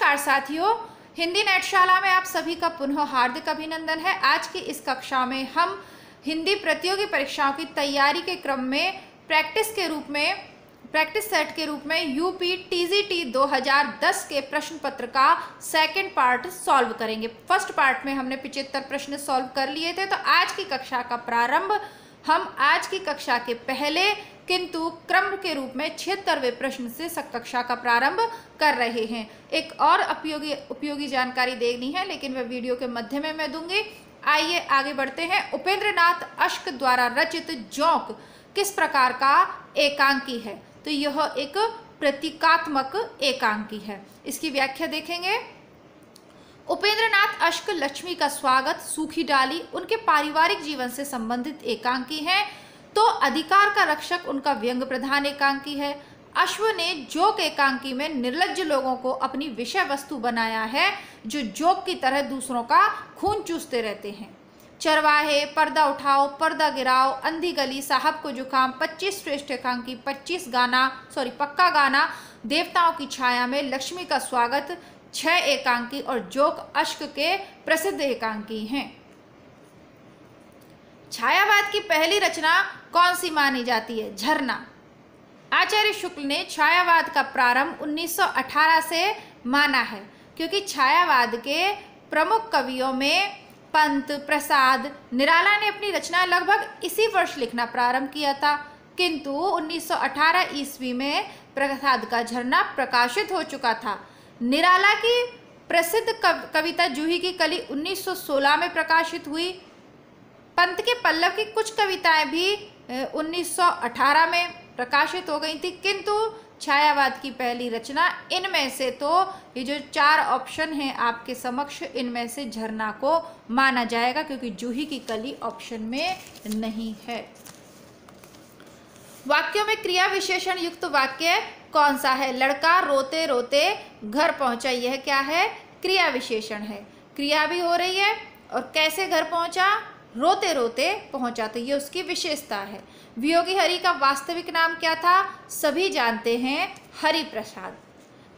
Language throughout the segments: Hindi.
नमस्कार साथियों, हिंदी नेटशाला में आप सभी का पुनः हार्दिक अभिनंदन है। आज की इस कक्षा में हम हिंदी प्रतियोगी परीक्षाओं की तैयारी के क्रम में प्रैक्टिस सेट के रूप में यूपी टीजीटी 2010 के प्रश्न पत्र का सेकंड पार्ट सॉल्व करेंगे। फर्स्ट पार्ट में हमने 75 प्रश्न सॉल्व कर लिए थे, तो आज की कक्षा का प्रारंभ हम आज की कक्षा के पहले किंतु क्रम के रूप में 76वें प्रश्न से कक्षा का प्रारंभ कर रहे हैं। एक और उपयोगी जानकारी देनी है, लेकिन वह वीडियो के मध्य में मैं दूंगी। आइए आगे बढ़ते हैं। उपेंद्र नाथ अश्क द्वारा रचित जोंक किस प्रकार का एकांकी है? तो यह एक प्रतीकात्मक एकांकी है। इसकी व्याख्या देखेंगे। उपेंद्र नाथ अश्क लक्ष्मी का स्वागत, सूखी डाली उनके पारिवारिक जीवन से संबंधित एकांकी है। तो अधिकार का रक्षक उनका व्यंग प्रधान एकांकी है। अश्व ने जोक एकांकी में निर्लज्ज लोगों को अपनी विषय वस्तु बनाया है, जो जोक की तरह दूसरों का खून चूसते रहते हैं। चरवाहे, पर्दा उठाओ, पर्दा गिराओ, अंधी गली, साहब को जुकाम, 25 श्रेष्ठ एकांकी, पक्का गाना, देवताओं की छाया में, लक्ष्मी का स्वागत 6 एकांकी और जोक अश्क के प्रसिद्ध एकांकी हैं। छायावाद की पहली रचना कौन सी मानी जाती है? झरना। आचार्य शुक्ल ने छायावाद का प्रारंभ 1918 से माना है, क्योंकि छायावाद के प्रमुख कवियों में पंत, प्रसाद, निराला ने अपनी रचनाएं लगभग इसी वर्ष लिखना प्रारंभ किया था, किंतु 1918 ईस्वी में प्रसाद का झरना प्रकाशित हो चुका था। निराला की प्रसिद्ध कविता जूही की कली 1916 में प्रकाशित हुई। पंत के पल्लव की कुछ कविताएं भी 1918 में प्रकाशित हो गई थी, किंतु छायावाद की पहली रचना इनमें से, तो ये जो 4 ऑप्शन हैं आपके समक्ष, इनमें से झरना को माना जाएगा, क्योंकि जूही की कली ऑप्शन में नहीं है। वाक्यों में क्रिया विशेषण युक्त वाक्य कौन सा है? लड़का रोते रोते घर पहुंचा, यह क्या है? क्रिया विशेषण है। क्रिया भी हो रही है और कैसे घर पहुंचा? रोते रोते पहुंचा, तो ये उसकी विशेषता है। वियोगी हरि का वास्तविक नाम क्या था? सभी जानते हैं, हरि प्रसाद।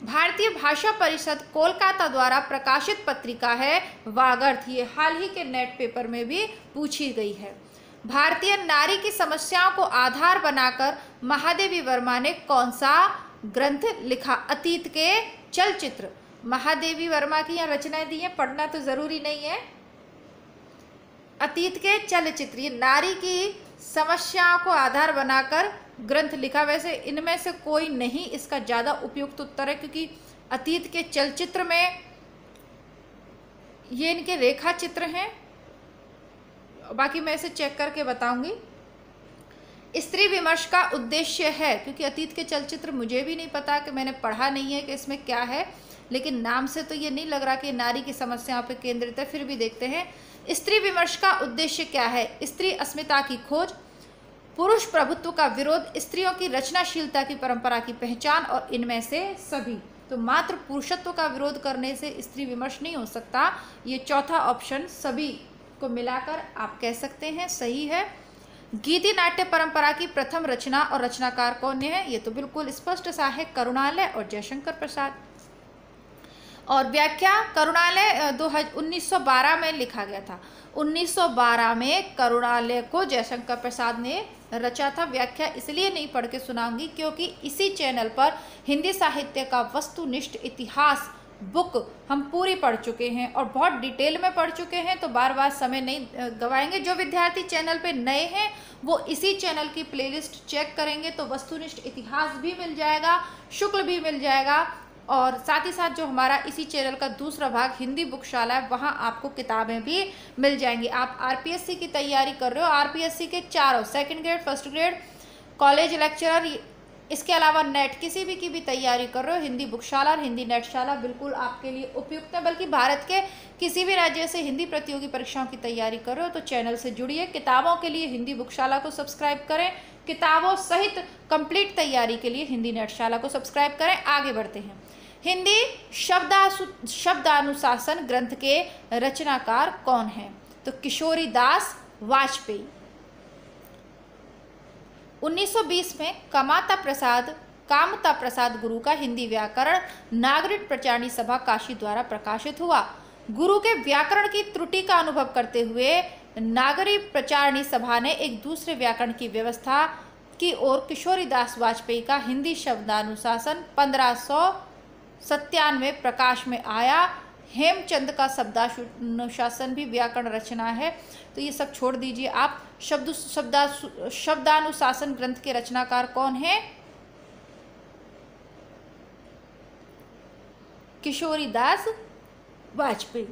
भारतीय भाषा परिषद कोलकाता द्वारा प्रकाशित पत्रिका है वागर्थ, ये हाल ही के नेट पेपर में भी पूछी गई है। भारतीय नारी की समस्याओं को आधार बनाकर महादेवी वर्मा ने कौन सा ग्रंथ लिखा? अतीत के चलचित्र। महादेवी वर्मा की यहाँ रचनाएं दी हैं, पढ़ना तो जरूरी नहीं है। अतीत के चलचित्र, ये नारी की समस्याओं को आधार बनाकर ग्रंथ लिखा। वैसे इनमें से कोई नहीं इसका ज़्यादा उपयुक्त उत्तर है, क्योंकि अतीत के चलचित्र में ये इनके रेखा चित्र हैं। बाकी मैं इसे चेक करके बताऊंगी। स्त्री विमर्श का उद्देश्य है, क्योंकि अतीत के चलचित्र मुझे भी नहीं पता, कि मैंने पढ़ा नहीं है कि इसमें क्या है, लेकिन नाम से तो ये नहीं लग रहा कि नारी की समस्याओं पर केंद्रित है। फिर भी देखते हैं। स्त्री विमर्श का उद्देश्य क्या है? स्त्री अस्मिता की खोज, पुरुष प्रभुत्व का विरोध, स्त्रियों की रचनाशीलता की परंपरा की पहचान, और इनमें से सभी। तो मात्र पुरुषत्व का विरोध करने से स्त्री विमर्श नहीं हो सकता। ये चौथा ऑप्शन सभी को मिलाकर आप कह सकते हैं सही है। गीति नाट्य परंपरा की प्रथम रचना और रचनाकार कौन है? ये तो बिल्कुल स्पष्ट सा है, करुणालय और जयशंकर प्रसाद। और व्याख्या, करुणालय 1912 में लिखा गया था। 1912 में करुणालय को जयशंकर प्रसाद ने रचा था। व्याख्या इसलिए नहीं पढ़ के सुनाऊंगी, क्योंकि इसी चैनल पर हिंदी साहित्य का वस्तुनिष्ठ इतिहास बुक हम पूरी पढ़ चुके हैं और बहुत डिटेल में पढ़ चुके हैं, तो बार बार समय नहीं गवाएंगे। जो विद्यार्थी चैनल पे नए हैं वो इसी चैनल की प्लेलिस्ट चेक करेंगे तो वस्तुनिष्ठ इतिहास भी मिल जाएगा, शुक्ल भी मिल जाएगा, और साथ ही साथ जो हमारा इसी चैनल का दूसरा भाग हिंदी बुकशाला है, वहाँ आपको किताबें भी मिल जाएंगी। आप आरपीएससी की तैयारी कर रहे हो, आरपीएससी के चारों, second grade, first grade, college lecturer, इसके अलावा नेट किसी भी की भी तैयारी कर रहे हो, हिंदी बुकशाला और हिंदी नेटशाला बिल्कुल आपके लिए उपयुक्त है। बल्कि भारत के किसी भी राज्य से हिंदी प्रतियोगी परीक्षाओं की तैयारी कर रहे हो तो चैनल से जुड़िए। किताबों के लिए हिंदी बुकशाला को सब्सक्राइब करें, किताबों सहित कंप्लीट तैयारी के लिए हिंदी नेटशाला को सब्सक्राइब करें। आगे बढ़ते हैं। हिंदी शब्दानुशासन ग्रंथ के रचनाकार कौन है? तो किशोरी दास वाजपेयी। 1920 में कमाता प्रसाद कामता प्रसाद गुरु का हिंदी व्याकरण नागरिक प्रचारणी सभा काशी द्वारा प्रकाशित हुआ। गुरु के व्याकरण की त्रुटि का अनुभव करते हुए नागरिक प्रचारणी सभा ने एक दूसरे व्याकरण की व्यवस्था की ओर किशोरीदास वाजपेयी का हिंदी शब्दानुशासन 1597 प्रकाश में आया। हेमचंद का शब्दानुशासन भी व्याकरण रचना है, तो ये सब छोड़ दीजिए आप। शब्दानुशासन ग्रंथ के रचनाकार कौन है? किशोरीदास वाजपेयी।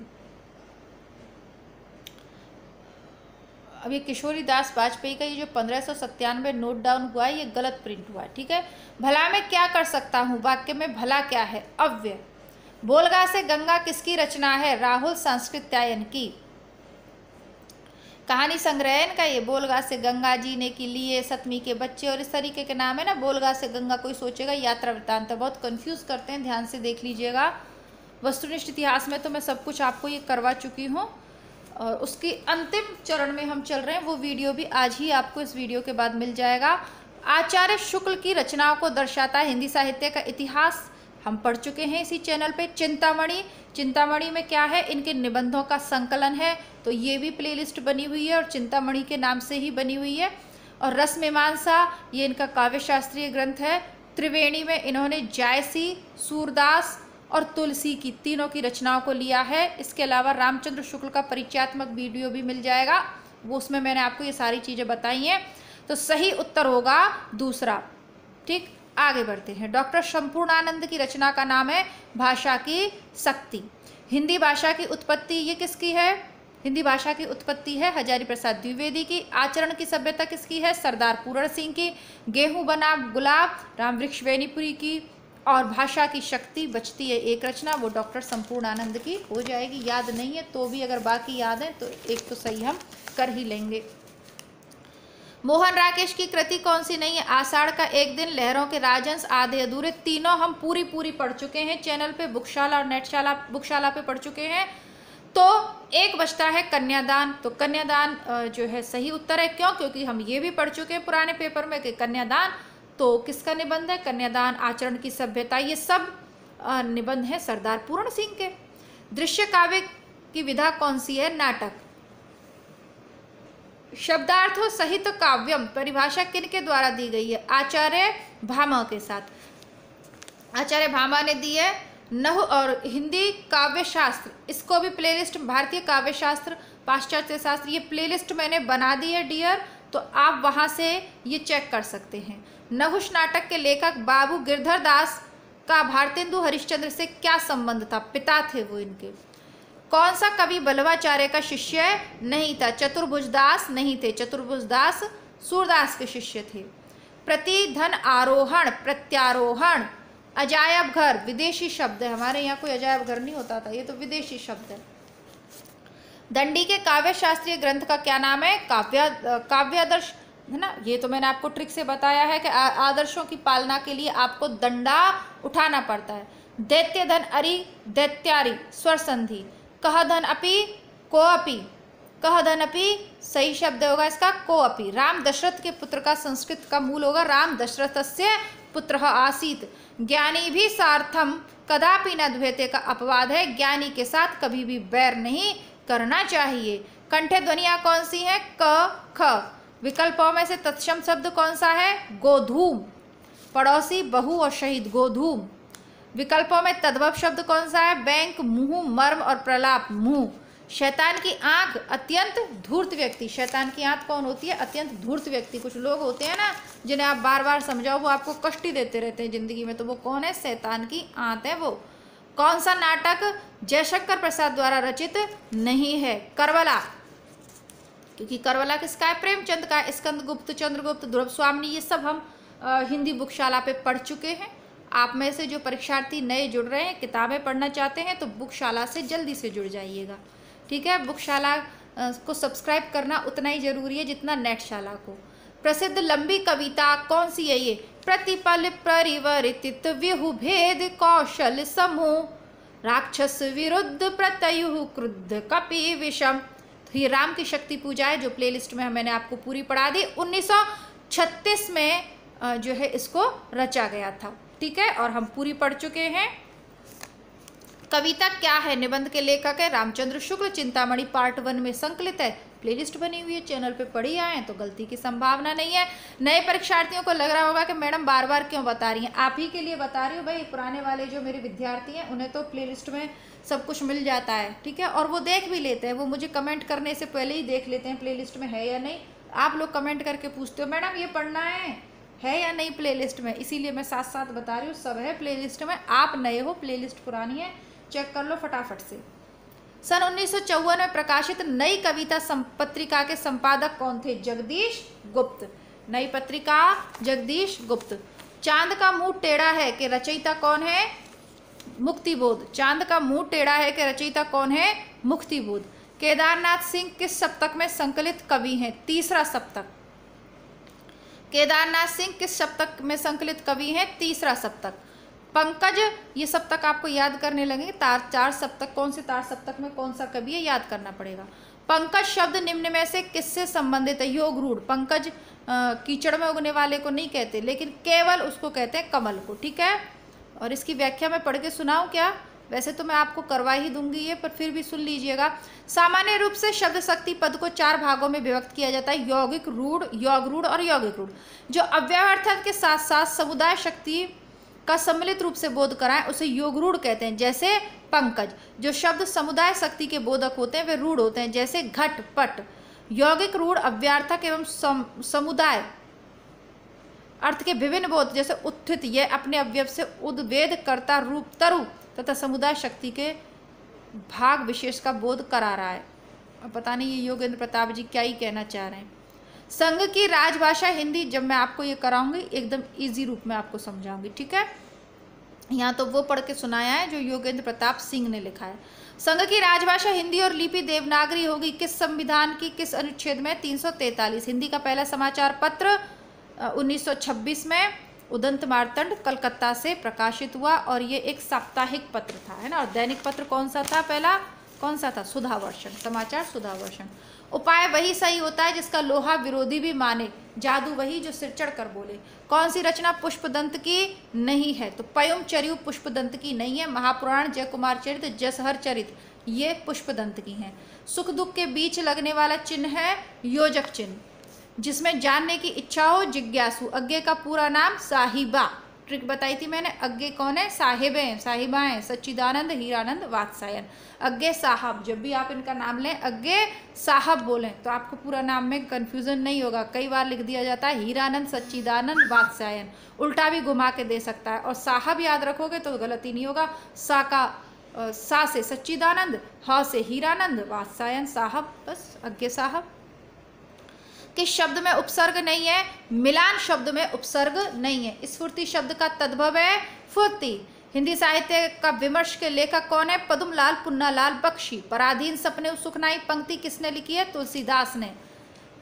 अब ये किशोरीदास वाजपेयी का ये जो 1597 नोट डाउन हुआ है, ये गलत प्रिंट हुआ है, ठीक है। भला मैं क्या कर सकता हूँ, वाक्य में भला क्या है? अव्यय। बोलगा से गंगा किसकी रचना है? राहुल सांस्कृत्यायन की। कहानी संग्रहण का ये बोलगा से गंगा जीने के लिए सतमी के बच्चे और इस तरीके के नाम है ना। बोलगा से गंगा कोई सोचेगा यात्रा वृत्तांत, बहुत कंफ्यूज करते हैं, ध्यान से देख लीजिएगा। वस्तुनिष्ठ इतिहास में तो मैं सब कुछ आपको ये करवा चुकी हूँ और उसकी अंतिम चरण में हम चल रहे हैं, वो वीडियो भी आज ही आपको इस वीडियो के बाद मिल जाएगा। आचार्य शुक्ल की रचनाओं को दर्शाता हिंदी साहित्य का इतिहास हम पढ़ चुके हैं इसी चैनल पे। चिंतामणि, चिंतामणि में क्या है? इनके निबंधों का संकलन है, तो ये भी प्लेलिस्ट बनी हुई है और चिंतामणि के नाम से ही बनी हुई है। और रस मीमांसा, ये इनका काव्य शास्त्रीय ग्रंथ है। त्रिवेणी में इन्होंने जायसी, सूरदास और तुलसी की तीनों की रचनाओं को लिया है। इसके अलावा रामचंद्र शुक्ल का परिचयात्मक वीडियो भी मिल जाएगा, वो उसमें मैंने आपको ये सारी चीज़ें बताई हैं। तो सही उत्तर होगा दूसरा, ठीक। आगे बढ़ते हैं। डॉक्टर संपूर्णानंद की रचना का नाम है भाषा की शक्ति। हिंदी भाषा की उत्पत्ति ये किसकी है? हिंदी भाषा की उत्पत्ति है हजारी प्रसाद द्विवेदी की। आचरण की सभ्यता किसकी है? सरदार पूरण सिंह की। गेहूं बना गुलाब रामवृक्ष वेनीपुरी की। और भाषा की शक्ति बचती है एक रचना, वो डॉक्टर संपूर्णानंद की हो जाएगी। याद नहीं है तो भी अगर बाकी याद है तो एक तो सही हम कर ही लेंगे। मोहन राकेश की कृति कौन सी नहीं है? आषाढ़ का एक दिन, लहरों के राजहंस, आधे अधूरे, तीनों हम पूरी पढ़ चुके हैं चैनल पे, बुकशाला और नेटशाला बुकशाला पे पढ़ चुके हैं। तो एक बचता है कन्यादान, तो कन्यादान जो है सही उत्तर है। क्यों? क्योंकि हम ये भी पढ़ चुके हैं पुराने पेपर में कि कन्यादान तो किसका निबंध है? कन्यादान, आचरण की सभ्यता, ये सब निबंध है सरदार पूर्ण सिंह के। दृश्य काव्य की विधा कौन सी है? नाटक। शब्दार्थों सहित काव्यम परिभाषा किनके द्वारा दी गई है? आचार्य भामा के साथ। आचार्य भामा ने दी है। नहु और हिंदी काव्य शास्त्र, इसको भी प्लेलिस्ट, भारतीय काव्य शास्त्र, पाश्चात्य शास्त्र, ये प्लेलिस्ट मैंने बना दी है डियर, तो आप वहां से ये चेक कर सकते हैं। नहुष नाटक के लेखक बाबू गिरधर दास का भारतेंदु हरिश्चंद्र से क्या संबंध था? पिता थे वो इनके। कौन सा कवि बल्लवाचार्य का शिष्य नहीं था? चतुर्भुज दास नहीं थे, चतुर्भुज दास सूरदास के शिष्य थे। प्रतिधन आरोहण, प्रत्यारोहण, अजायब घर विदेशी शब्द है, हमारे यहाँ कोई अजायब घर नहीं होता था, ये तो विदेशी शब्द है। दंडी के काव्य शास्त्रीय ग्रंथ का क्या नाम है? काव्यादर्श, है ना। ये तो मैंने आपको ट्रिक से बताया है कि आदर्शों की पालना के लिए आपको दंडा उठाना पड़ता है। दैत्य धन अरि, दैत्यारी, स्वर संधि। कह धन अपि, को अपि, कह धन अपि सही शब्द होगा इसका को अपि। राम दशरथ के पुत्र का संस्कृत का मूल होगा राम दशरथस्य पुत्रः आसीत। ज्ञानी भी सार्थम कदापि न द्वेते का अपवाद है, ज्ञानी के साथ कभी भी बैर नहीं करना चाहिए। कंठे ध्वनियां कौन सी हैं? क ख। विकल्पों में से तत्सम शब्द कौन सा है? गोधूम। पड़ोसी, बहु और शहीद, गोधूम। विकल्पों में तद्भव शब्द कौन सा है? बैंक, मुंह, मर्म और प्रलाप, मुंह। शैतान की आंख, अत्यंत धूर्त व्यक्ति। शैतान की आंख कौन होती है? अत्यंत धूर्त व्यक्ति। कुछ लोग होते हैं ना जिन्हें आप बार बार समझाओ वो आपको कष्ट ही देते रहते हैं जिंदगी में, तो वो कौन है? शैतान की आंख है वो। कौन सा नाटक जयशंकर प्रसाद द्वारा रचित नहीं है? करबला, क्योंकि करबला किसका है? प्रेमचंद का। स्कंदगुप्त, चंद्रगुप्त, ध्रुव स्वामी, ये सब हम हिंदी बुकशाला पे पढ़ चुके हैं। आप में से जो परीक्षार्थी नए जुड़ रहे हैं, किताबें पढ़ना चाहते हैं, तो बुकशाला से जल्दी से जुड़ जाइएगा, ठीक है। बुकशाला को सब्सक्राइब करना उतना ही जरूरी है जितना नेटशाला को। प्रसिद्ध लंबी कविता कौन सी है? ये प्रतिपल परिवर्तित विहु भेद कौशल समूह, राक्षस विरुद्ध प्रत्ययु क्रुद्ध कपि विषम। तो ये राम की शक्ति पूजा है जो प्लेलिस्ट में मैंने आपको पूरी पढ़ा दी। 1936 में जो है इसको रचा गया था। ठीक है, और हम पूरी पढ़ चुके हैं। कविता क्या है? निबंध के लेखक है रामचंद्र शुक्ल। चिंतामणि पार्ट 1 में संकलित है। प्लेलिस्ट बनी हुई है, चैनल पे पढ़ी आए तो गलती की संभावना नहीं है। नए परीक्षार्थियों को लग रहा होगा कि मैडम बार बार क्यों बता रही हैं, आप ही के लिए बता रही हूँ भाई। पुराने वाले जो मेरे विद्यार्थी हैं उन्हें तो प्लेलिस्ट में सब कुछ मिल जाता है। ठीक है, और वो देख भी लेते हैं, वो मुझे कमेंट करने से पहले ही देख लेते हैं प्लेलिस्ट में है या नहीं। आप लोग कमेंट करके पूछते हो मैडम ये पढ़ना है या नहीं प्लेलिस्ट में, इसीलिए मैं साथ साथ बता रही हूँ, सब है प्लेलिस्ट में। आप नए हो, प्लेलिस्ट पुरानी है, चेक कर लो फटाफट से। सन 1954 में प्रकाशित नई कविता पत्रिका के संपादक कौन थे? जगदीश गुप्त। नई पत्रिका जगदीश गुप्त। चांद का मुंह टेढ़ा है के रचयिता कौन है? मुक्तिबोध। चांद का मुंह टेढ़ा है के रचयिता कौन है? मुक्तिबोध। केदारनाथ सिंह किस सप्तक में संकलित कवि हैं? तीसरा सप्तक। केदारनाथ सिंह किस सप्तक में संकलित कवि हैं? तीसरा सप्तक। पंकज, ये सप्तक आपको याद करने लगेंगे। चार सप्तक, कौन से तार सप्तक में कौन सा कवि है याद करना पड़ेगा। पंकज शब्द निम्न में से किससे संबंधित है? योग रूढ़। पंकज कीचड़ में उगने वाले को नहीं कहते, लेकिन केवल उसको कहते हैं कमल को। ठीक है, और इसकी व्याख्या मैं पढ़ के सुनाऊं क्या? वैसे तो मैं आपको करवा ही दूंगी ये, पर फिर भी सुन लीजिएगा। सामान्य रूप से शब्द शक्ति पद को 4 भागों में विभक्त किया जाता है: यौगिक, रूढ़, योग रूढ़ और यौगिक रूढ़। जो अव्ययार्थक के साथ साथ समुदाय शक्ति का सम्मिलित रूप से बोध कराएं उसे योग रूढ़ कहते हैं, जैसे पंकज। जो शब्द समुदाय शक्ति के बोधक होते हैं वे रूढ़ होते हैं, जैसे घट, पट। यौगिक रूढ़ अव्ययार्थक एवं समुदाय अर्थ के विभिन्न बोध, जैसे उत्थित, यह अपने अवयव से उद्वेद करता रूप तरु तथा समुदाय शक्ति के भाग विशेष का बोध करा रहा है। अब पता नहीं ये योगेंद्र प्रताप जी क्या ही कहना चाह रहे हैं। संघ की राजभाषा हिंदी, जब मैं आपको ये कराऊंगी एकदम इजी रूप में आपको समझाऊंगी। ठीक है, यहाँ तो वो पढ़ के सुनाया है जो योगेंद्र प्रताप सिंह ने लिखा है। संघ की राजभाषा हिंदी और लिपि देवनागरी होगी। किस संविधान की किस अनुच्छेद में? 343। हिंदी का पहला समाचार पत्र 1926 में उदंत मार्तंड कलकत्ता से प्रकाशित हुआ, और ये एक साप्ताहिक पत्र था, है ना। और दैनिक पत्र कौन सा था? पहला कौन सा था? सुधावर्षण, समाचार सुधावर्षण। उपाय वही सही होता है जिसका लोहा विरोधी भी माने, जादू वही जो सिर चढ़ कर बोले। कौन सी रचना पुष्पदंत की नहीं है? तो पयुम चर्यु पुष्पदंत की नहीं है। महापुराण, जय कुमार चरित, जसहर चरित, ये पुष्पदंत की हैं। सुख दुख के बीच लगने वाला चिन्ह है योजक चिन्ह, जिसमें जानने की इच्छा हो, जिज्ञासु। अज्ञे का पूरा नाम साहिबा, ट्रिक बताई थी मैंने। अज्ञे कौन है? साहिबें, साहिबाएं, सच्चिदानंद, हीरानंद, वात्सायन। अज्ञे साहब, जब भी आप इनका नाम लें अज्ञे साहब बोलें तो आपको पूरा नाम में कंफ्यूजन नहीं होगा। कई बार लिख दिया जाता है हीरानंद, सच्चिदानंद, वात्सायन, उल्टा भी घुमा के दे सकता है। और साहब याद रखोगे तो गलती नहीं होगा। सा का सा से सच्चिदानंद, ह से हीरानंद, वात्सायन, साहब, बस अज्ञे साहब। किस शब्द में उपसर्ग नहीं है? मिलान शब्द में उपसर्ग नहीं है। स्फूर्ति शब्द का तद्भव है फुर्ती। हिंदी साहित्य का विमर्श के लेखक कौन है? पद्मलाल पुन्नालाल बख्शी। पराधीन सपने सुखनाई पंक्ति किसने लिखी है? तुलसीदास ने।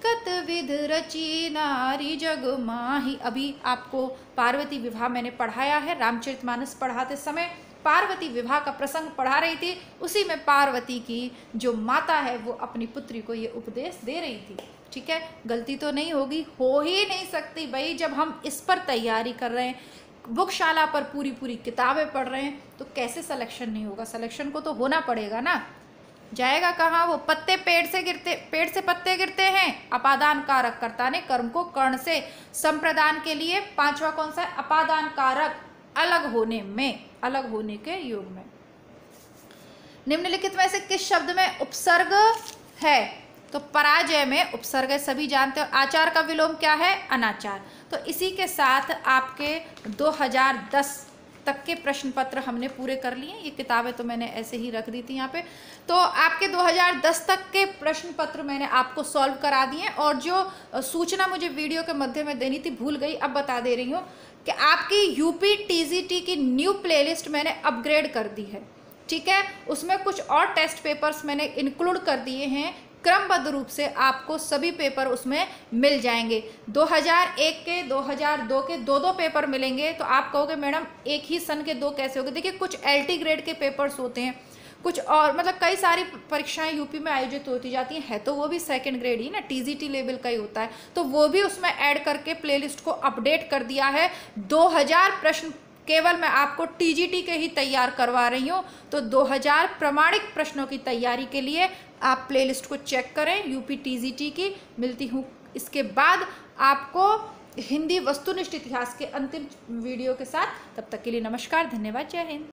कत विध रची नारी जग माही। अभी आपको पार्वती विवाह मैंने पढ़ाया है, रामचरितमानस पढ़ाते समय पार्वती विवाह का प्रसंग पढ़ा रही थी। उसी में पार्वती की जो माता है वो अपनी पुत्री को ये उपदेश दे रही थी। ठीक है, गलती तो नहीं होगी, हो ही नहीं सकती भाई। जब हम इस पर तैयारी कर रहे हैं, बुकशाला पर पूरी किताबें पढ़ रहे हैं, तो कैसे सिलेक्शन नहीं होगा? सिलेक्शन को तो होना पड़ेगा ना। जाएगा कहाँ वो? पत्ते पेड़ से पत्ते गिरते हैं। अपादान कारक, कर्ता ने कर्म को कर्ण से संप्रदान के लिए। 5वां कौन सा है? अपादान कारक, अलग होने में, अलग होने के योग में। निम्नलिखित में से किस शब्द में उपसर्ग है? तो पराजय में उपसर्ग है, सभी जानते हो। आचार का विलोम क्या है? अनाचार। तो इसी के साथ आपके 2010 तक के प्रश्न पत्र हमने पूरे कर लिए। ये किताबें तो मैंने ऐसे ही रख दी थी यहाँ पे। तो आपके 2010 तक के प्रश्न पत्र मैंने आपको सॉल्व करा दिए। और जो सूचना मुझे वीडियो के मध्य में देनी थी भूल गई, अब बता दे रही हूँ कि आपकी यूपी टीजीटी की न्यू प्लेलिस्ट मैंने अपग्रेड कर दी है। ठीक है, उसमें कुछ और टेस्ट पेपर्स मैंने इंक्लूड कर दिए हैं। क्रमबद्ध रूप से आपको सभी पेपर उसमें मिल जाएंगे। 2001 के 2002 के दो पेपर मिलेंगे। तो आप कहोगे मैडम एक ही सन के दो कैसे होंगे? देखिए, कुछ एलटी ग्रेड के पेपर्स होते हैं, कुछ और मतलब कई सारी परीक्षाएं यूपी में आयोजित होती जाती हैं, है तो वो भी सेकंड ग्रेड ही ना, टीजीटी लेवल का ही होता है, तो वो भी उसमें ऐड करके प्लेलिस्ट को अपडेट कर दिया है। 2000 प्रश्न केवल मैं आपको टीजीटी के ही तैयार करवा रही हूँ, तो 2000 प्रमाणिक प्रश्नों की तैयारी के लिए आप प्लेलिस्ट को चेक करें यूपी टीजीटी की। मिलती हूँ इसके बाद आपको हिंदी वस्तुनिष्ठ इतिहास के अंतिम वीडियो के साथ। तब तक के लिए नमस्कार, धन्यवाद, जय हिंद।